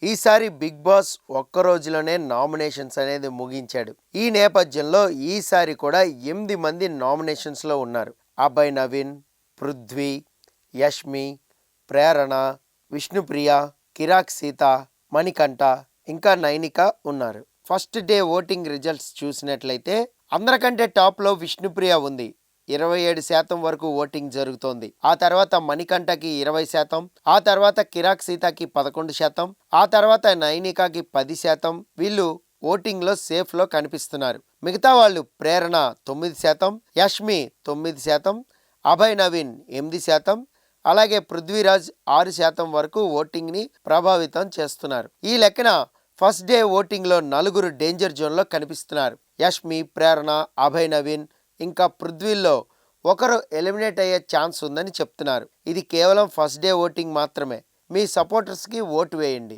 ఈసారి big boss ఒక్క రోజులోనే నామినేషన్స్ అనేది ముగించాడు. ఈ నేపథ్యంలో ఈసారి కూడా 8 మంది నామినేషన్స్లో ఉన్నారు. అభయ్ నవీన్, పృథ్వీ, యష్మి, ప్రేరణ, విష్ణుప్రియ, కిరాక్ సీత, మణికంఠ, ఇంకా నైనిక ఉన్నారు. ఫస్ట్ డే ఓటింగ్ రిజల్ట్స్ చూసినట్లయితే అందరికంటే టాప్లో విష్ణుప్రియ ఉంది. 27% వరకు ఓటింగ్ జరుగుతోంది. ఆ తర్వాత మణికంఠకి 20%, ఆ తర్వాత కిరాక్ సీతకి 11%, ఆ తర్వాత నైనికాకి 10%. వీళ్ళు ఓటింగ్లో సేఫ్లో కనిపిస్తున్నారు. మిగతా వాళ్ళు ప్రేరణ 9%, యష్మి 9%, అభయ్ నవీన్ 8%, అలాగే పృథ్వీరాజ్ 6% వరకు ఓటింగ్ని ప్రభావితం చేస్తున్నారు. ఈ లెక్కన ఫస్ట్ డే ఓటింగ్లో 4 డేంజర్ జోన్లో కనిపిస్తున్నారు. యష్మి, ప్రేరణ, అభయ్ నవీన్ ఇంకా పృథ్వీల్లో ఒకరు ఎలిమినేట్ అయ్యే ఛాన్స్ ఉందని చెప్తున్నారు. ఇది కేవలం ఫస్ట్ డే ఓటింగ్ మాత్రమే. మీ సపోర్టర్స్కి ఓటు వేయండి.